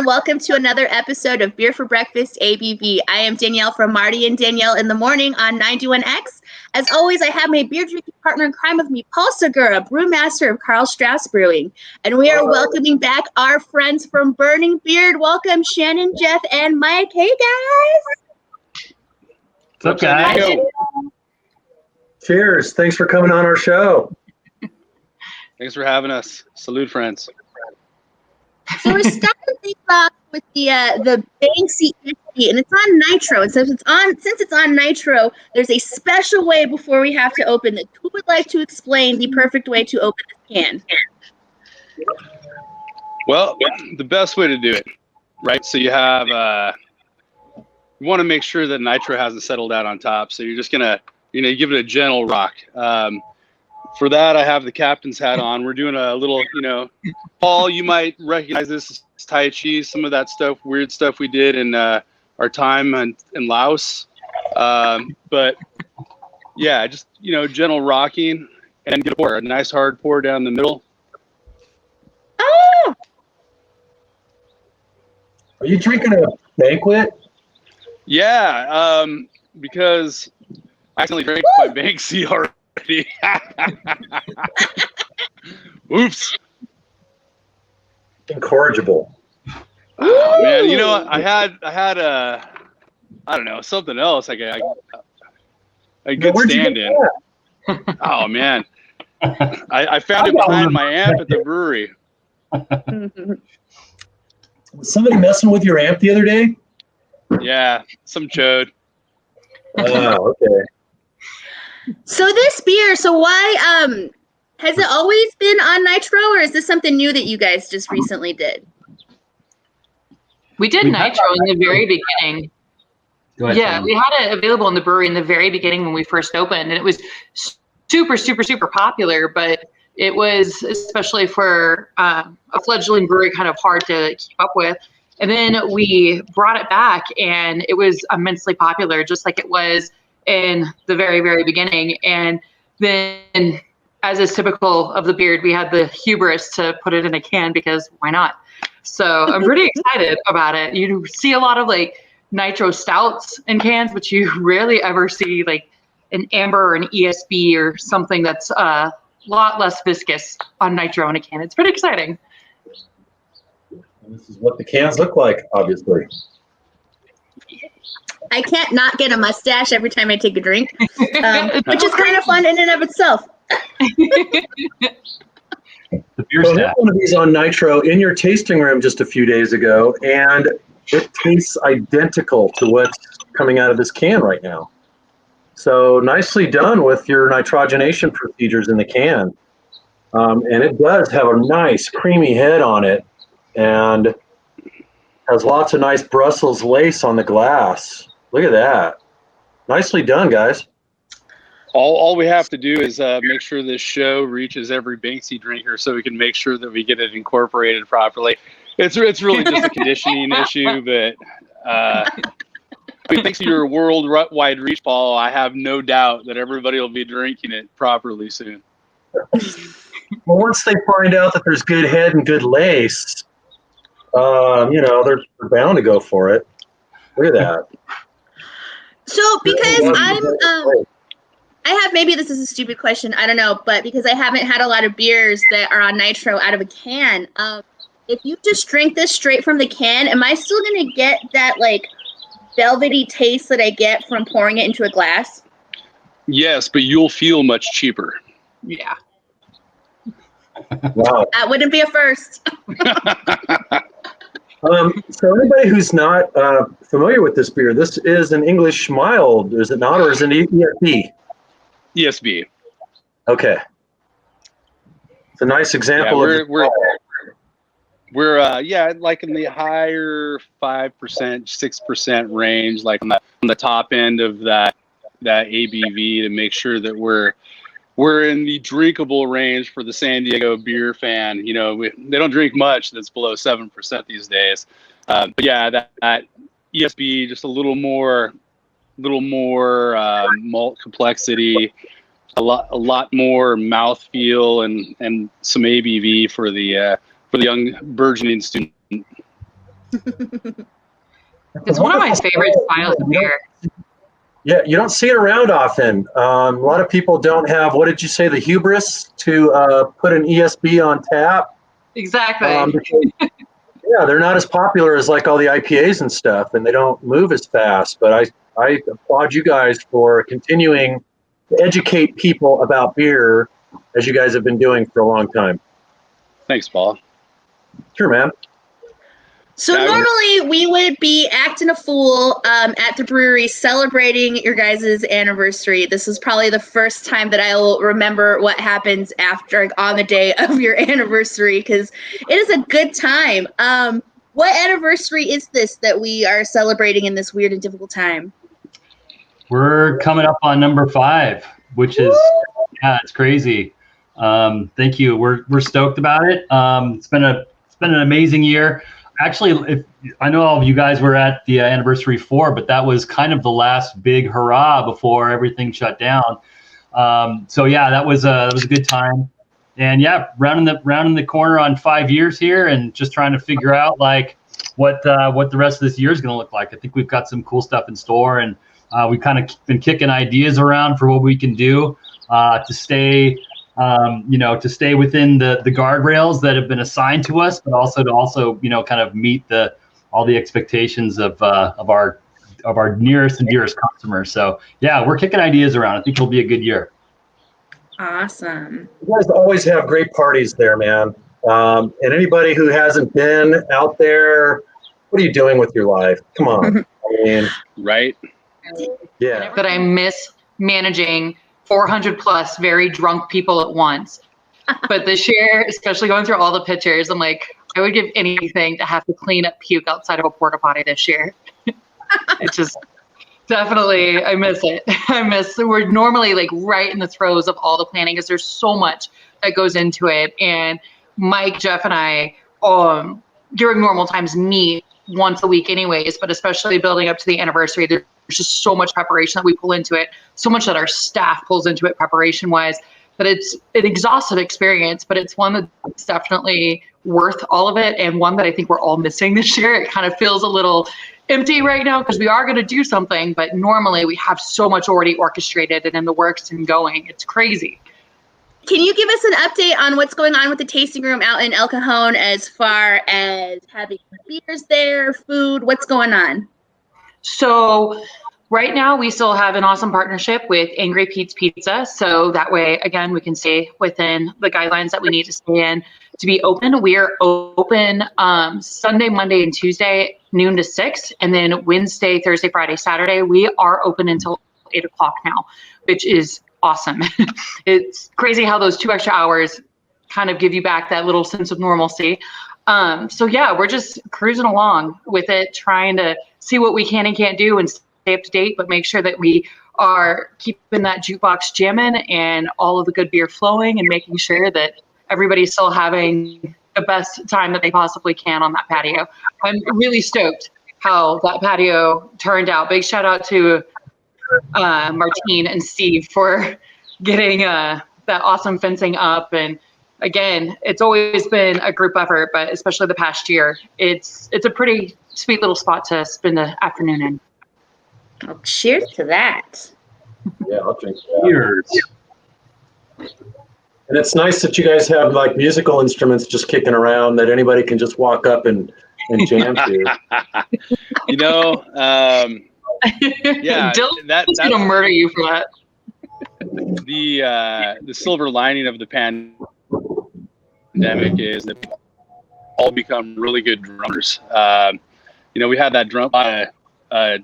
welcome to another episode of Beer for Breakfast ABV. I am Danielle from Marty and Danielle in the Morning on 91X. As always, I have my beer drinking partner in crime with me, Paul Segura, brewmaster of Karl Strauss Brewing. And we are welcoming back our friends from Burning Beard. Welcome, Shannon, Jeff, and Mike. Hey, guys. What's up, guys? Cheers. Thanks for coming on our show. Thanks for having us. Salute, friends. So we're starting things off with the Banksy ESB, and it's on Nitro. And since it's on Nitro, there's a special way before we have to open it. Who would like to explain the perfect way to open this can? Well, the best way to do it, right? So you have you want to make sure that Nitro hasn't settled out on top. So you're just gonna give it a gentle rock. For that, I have the captain's hat on. We're doing a little, Paul, you might recognize this as Tai Chi, some of that stuff, weird stuff we did in our time in Laos. But yeah, just, gentle rocking and get a nice hard pour down the middle. Oh! Are you drinking a banquet? Yeah, because I accidentally drank my Banksy already. Oops. Incorrigible. Oh, man, I had I don't know, something else like a good stand-in. Oh man, I found it behind my amp at the brewery. Was somebody messing with your amp the other day? Yeah, some chode. Oh, okay. So this beer, why has it always been on Nitro, or is this something new that you guys just recently did? We did Nitro in the very beginning. Yeah, we had it available in the brewery in the very beginning when we first opened, and it was super, super, super popular, but it was, especially for a fledgling brewery, kind of hard to keep up with. And then we brought it back, and it was immensely popular, just like it was in the very, very beginning. And then, as is typical of the beard, we had the hubris to put it in a can because why not? So I'm pretty excited about it. You see a lot of Nitro stouts in cans, but you rarely ever see an amber or an ESB or something that's a lot less viscous on Nitro in a can. It's pretty exciting. This is what the cans look like, obviously. I can't not get a mustache every time I take a drink, which is kind of fun in and of itself. So I had one of these on Nitro in your tasting room just a few days ago, and it tastes identical to what's coming out of this can right now. So nicely done with your nitrogenation procedures in the can. And it does have a nice creamy head on it, and has lots of nice Brussels lace on the glass. Look at that. Nicely done, guys. All we have to do is make sure this show reaches every Banksy drinker so we can make sure that we get it incorporated properly. It's really just a conditioning issue, but thanks to your worldwide reach, Paul, I have no doubt that everybody will be drinking it properly soon. Well, once they find out that there's good head and good lace, they're bound to go for it. Look at that. So because I have, maybe this is a stupid question, I don't know, but because I haven't had a lot of beers that are on Nitro out of a can, if you just drink this straight from the can, am I still going to get that velvety taste that I get from pouring it into a glass? Yes, but you'll feel much cheaper. Yeah. Wow. That wouldn't be a first. So anybody who's not familiar with this beer, this is an English mild, is it not, or is it an ESB? ESB. Okay. It's a nice example. We're in the higher 5%, 6% range, on the top end of that ABV, to make sure that we're in the drinkable range for the San Diego beer fan. They don't drink much that's below 7% these days. But yeah, that ESB, just a little more malt complexity, a lot more mouthfeel, and some ABV for the young burgeoning student. It's one of my favorite styles of beer. Yeah, you don't see it around often. A lot of people don't have, what did you say, the hubris to put an ESB on tap. Exactly. Yeah, they're not as popular as like all the IPAs and stuff, and they don't move as fast. But I applaud you guys for continuing to educate people about beer, as you guys have been doing for a long time. Thanks, Paul. Sure, man. So normally we would be acting a fool at the brewery celebrating your guys' anniversary. This is probably the first time that I will remember what happens after on the day of your anniversary, because it is a good time. What anniversary is this that we are celebrating in this weird and difficult time? We're coming up on number 5, which is, yeah, it's crazy. Thank you. We're stoked about it. It's been an amazing year. Actually, I know all of you guys were at the anniversary 4, but that was kind of the last big hurrah before everything shut down. So yeah, that was a good time. And yeah, rounding the corner on 5 years here, and just trying to figure out like what the rest of this year is going to look like. I think we've got some cool stuff in store, and we've kind of been kicking ideas around for what we can do to stay within the guardrails that have been assigned to us, but also to kind of meet all the expectations of our nearest and dearest customers. So yeah, we're kicking ideas around. I think it'll be a good year. Awesome. You guys always have great parties there, man. And anybody who hasn't been out there, what are you doing with your life? Come on. I mean, Right? Yeah. But I miss managing 400 plus very drunk people at once. But this year, especially going through all the pictures, I'm like, I would give anything to have to clean up puke outside of a porta potty this year. It's just definitely, I miss it. We're normally like right in the throes of all the planning because there's so much that goes into it. And Mike, Jeff, and I, during normal times meet once a week anyways, but especially building up to the anniversary, there's just so much preparation that we pull into it, so much that our staff pulls into it preparation wise, but it's an exhaustive experience, but it's one that's definitely worth all of it, and one that I think we're all missing this year. It kind of feels a little empty right now because we are going to do something, but normally we have so much already orchestrated and in the works and going. It's crazy. Can you give us an update on what's going on with the tasting room out in El Cajon as far as having beers there, food, what's going on? So right now we still have an awesome partnership with Angry Pete's Pizza. So that way, again, we can stay within the guidelines that we need to stay in to be open. We are open Sunday, Monday, and Tuesday, noon to 6. And then Wednesday, Thursday, Friday, Saturday, we are open until 8 o'clock now, which is awesome. It's crazy how those 2 extra hours kind of give you back that little sense of normalcy. So yeah, we're just cruising along with it, trying to see what we can and can't do and stay up to date, but make sure that we are keeping that jukebox jamming and all of the good beer flowing and making sure that everybody's still having the best time that they possibly can on that patio. I'm really stoked how that patio turned out. Big shout out to Martine and Steve for getting that awesome fencing up. And again, it's always been a group effort, but especially the past year, it's a pretty sweet little spot to spend the afternoon in. Oh, cheers to that. Yeah, I'll drink that. Cheers. And it's nice that you guys have like musical instruments just kicking around that anybody can just walk up and jam to. Yeah, that's gonna murder you for that. The silver lining of the pandemic is that we all become really good drummers. We had that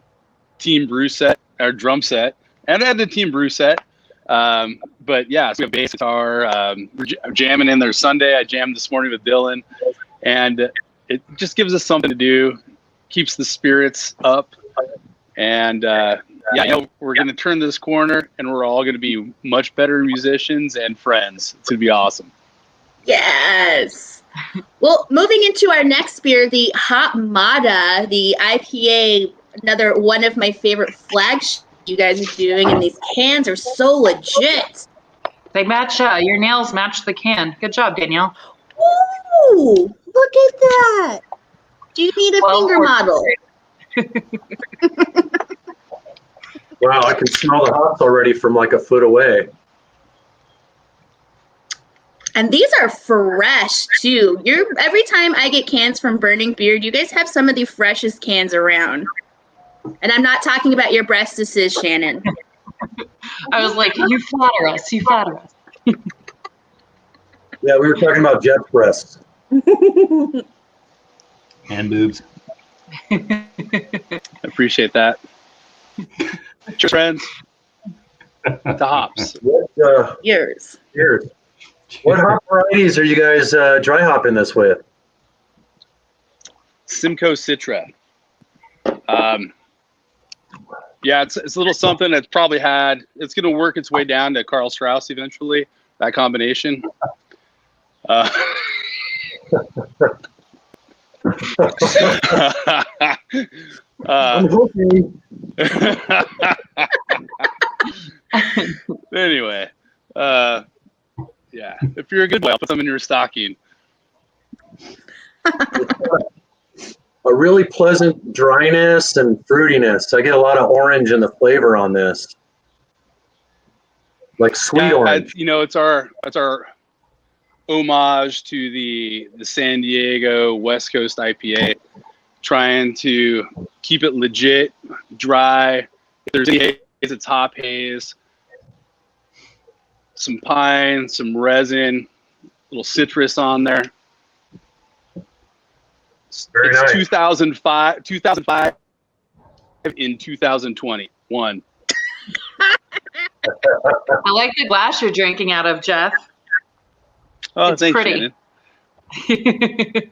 team brew set, or drum set, and I had the team brew set. But yeah, so we have bass guitar. We're jamming in there Sunday. I jammed this morning with Dylan, and it just gives us something to do, keeps the spirits up, and we're going to turn this corner, and we're all going to be much better musicians and friends. It's going to be awesome. Yes. Well, moving into our next beer, the Hopmata, the IPA, another one of my favorite flagships you guys are doing, and these cans are so legit. They match, your nails match the can. Good job, Danielle. Ooh, look at that. Do you need a finger model? Wow, I can smell the hops already from like a foot away. And these are fresh too. Every time I get cans from Burning Beard, you guys have some of the freshest cans around. And I'm not talking about your breastises, Shannon. I was like, you flatter us. You flatter us. Yeah, we were talking about Jeff's breasts. And boobs. I appreciate that. Cheers, friends. The hops. Yours. Cheers. What hop varieties are you guys dry hopping this with? Simcoe Citra. Yeah, it's a little something that's probably it's going to work its way down to Karl Strauss eventually, that combination. I'm hoping. Anyway, yeah, if you're a good boy, I'll put some in your stocking. A really pleasant dryness and fruitiness. I get a lot of orange in the flavor on this, like sweet orange. It's our homage to the San Diego West Coast IPA, trying to keep it legit, dry. If there's any haze, it's hop haze, some pine, some resin, little citrus on there. Very it's nice. 2005 in 2021. I like the glass you're drinking out of, Jeff. Oh, It's thanks, pretty. Shannon.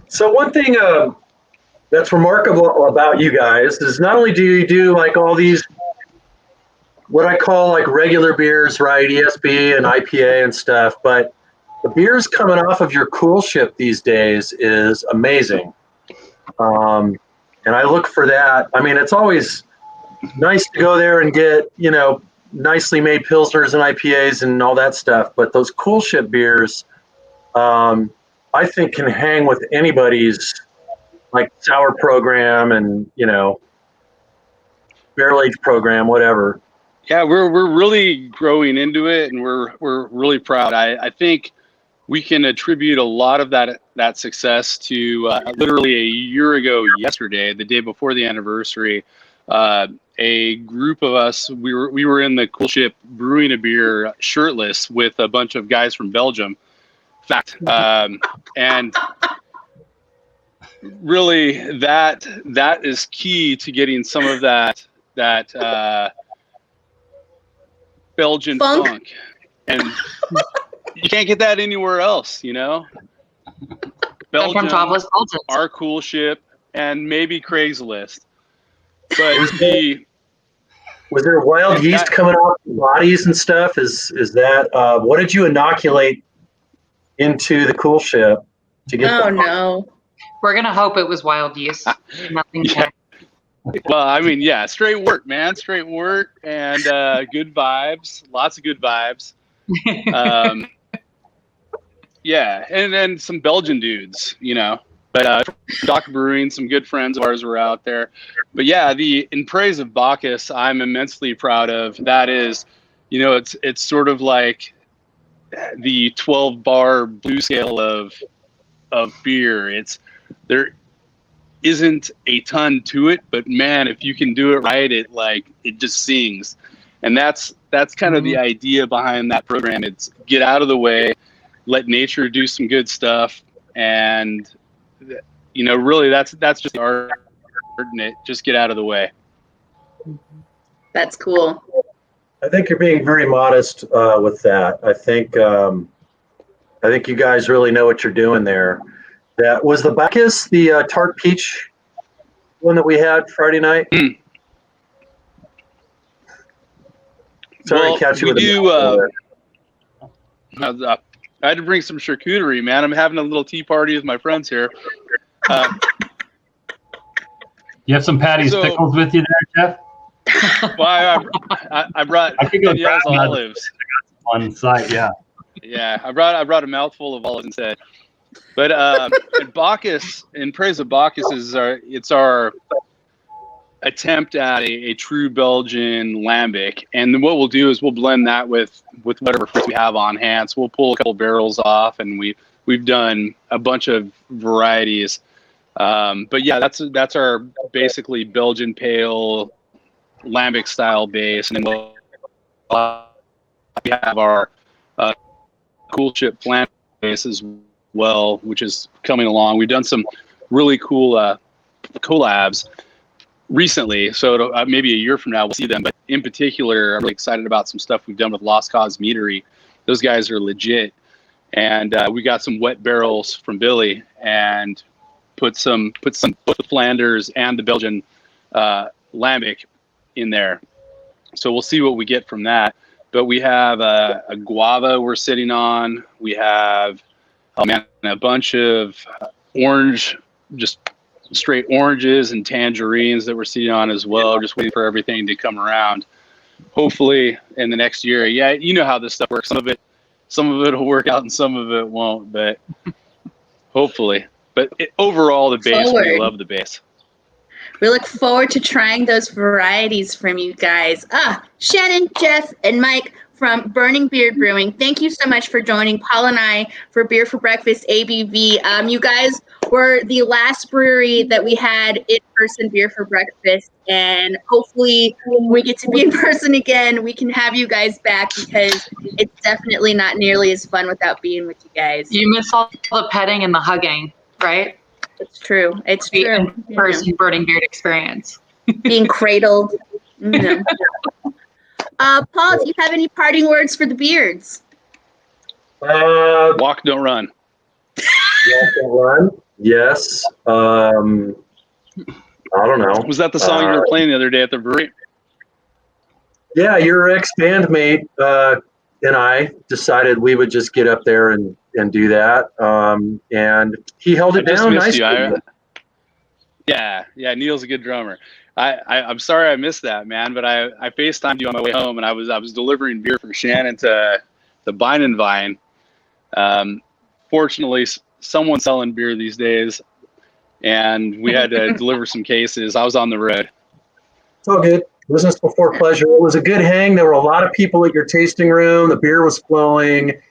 So one thing that's remarkable about you guys is not only do you do like all these, what I call like regular beers, right? ESB and IPA and stuff, but the beers coming off of your cool ship these days is amazing. And I look for that. I mean, it's always nice to go there and get, nicely made Pilsners and IPAs and all that stuff. But those cool ship beers, I think can hang with anybody's like sour program and, barrel age program, whatever. Yeah, we're really growing into it, and we're really proud. I think we can attribute a lot of that success to literally a year ago yesterday, the day before the anniversary. A group of us, we were in the Cool Ship brewing a beer shirtless with a bunch of guys from Belgium. Fact, and really that is key to getting some of that Belgian funk. And you can't get that anywhere else, Belgium, our Cool Ship, and maybe Craigslist. But was there wild yeast coming off the bodies and stuff? Is that what did you inoculate into the Cool Ship to get? Oh no! We're gonna hope it was wild yeast. Nothing. Yeah. Well, I mean, yeah, straight work, man, straight work, and good vibes, lots of good vibes. Yeah, and then some Belgian dudes, But Doc Brewing, some good friends of ours were out there. But yeah, in praise of Bacchus, I'm immensely proud of. That is, it's sort of like the 12-bar blue scale of beer. There isn't a ton to it, but man, if you can do it right, it just sings. And that's kind of the idea behind that program. It's get out of the way, let nature do some good stuff, and really that's just the art in it. Just get out of the way. That's cool. I think you're being very modest with that. I think you guys really know what you're doing there. That was the Bacchus, the tart peach one that we had Friday night. Sorry to catch you with I had to bring some charcuterie, man. I'm having a little tea party with my friends here. You have some Patty's pickles with you there, Jeff? Well, I brought Danielle's olives on site. Yeah. Yeah, I brought a mouthful of olives instead. But and Bacchus, in praise of Bacchus, it's our attempt at a true Belgian lambic. And then what we'll do is we'll blend that with whatever fruits we have on hand. So we'll pull a couple barrels off, and we've done a bunch of varieties. But yeah, that's our basically Belgian pale lambic style base, and then we have our cool chip plant base as well, which is coming along. We've done some really cool collabs recently, so maybe a year from now we'll see them. But in particular, I'm really excited about some stuff we've done with Lost Cause Meadery. Those guys are legit, and we got some wet barrels from Billy and put both the Flanders and the Belgian lambic in there. So we'll see what we get from that. But we have a guava we're sitting on. We have a bunch of orange, just straight oranges and tangerines that we're sitting on as well. Just waiting for everything to come around. Hopefully in the next year. Yeah, you know how this stuff works. Some of it will work out and some of it won't. But hopefully. But overall, the base, we love the base. We look forward to trying those varieties from you guys. Shannon, Jeff, and Mike from Burning Beard Brewing, thank you so much for joining Paul and I for Beer for Breakfast ABV. You guys were the last brewery that we had in-person Beer for Breakfast, and hopefully when we get to be in person again, we can have you guys back, because it's definitely not nearly as fun without being with you guys. You miss all the petting and the hugging, right? It's true. It's true. In-person Burning Beard experience. Being cradled. Paul, do you have any parting words for the beards? Walk, don't run. Walk, don't run. Yes. I don't know. Was that the song you were playing the other day at the brewery? Yeah, your ex-bandmate and I decided we would just get up there and do that. And he held it down nicely. Yeah, Neil's a good drummer. I'm sorry I missed that, man, but I FaceTimed you on my way home, and I was delivering beer from Shannon to the Vine and Vine. Fortunately, someone's selling beer these days, and we had to deliver some cases. I was on the road. It's all good. Business before pleasure. It was a good hang. There were a lot of people at your tasting room. The beer was flowing,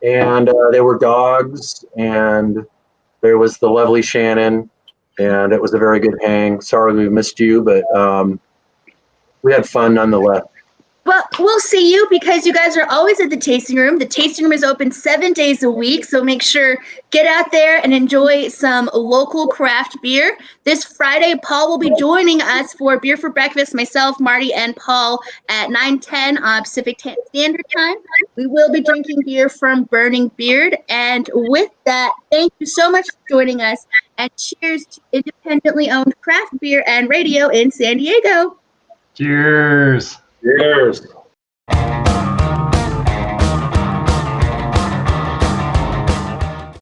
and there were dogs, and there was the lovely Shannon, and it was a very good hang. Sorry we missed you, but we had fun nonetheless. Well, we'll see you, because you guys are always at the tasting room. The tasting room is open 7 days a week, so make sure get out there and enjoy some local craft beer. This Friday, Paul will be joining us for Beer for Breakfast, myself, Marty, and Paul at 9:10 Pacific Standard Time. We will be drinking beer from Burning Beard. And with that, thank you so much for joining us, and cheers to independently owned craft beer and radio in San Diego. Cheers. Cheers.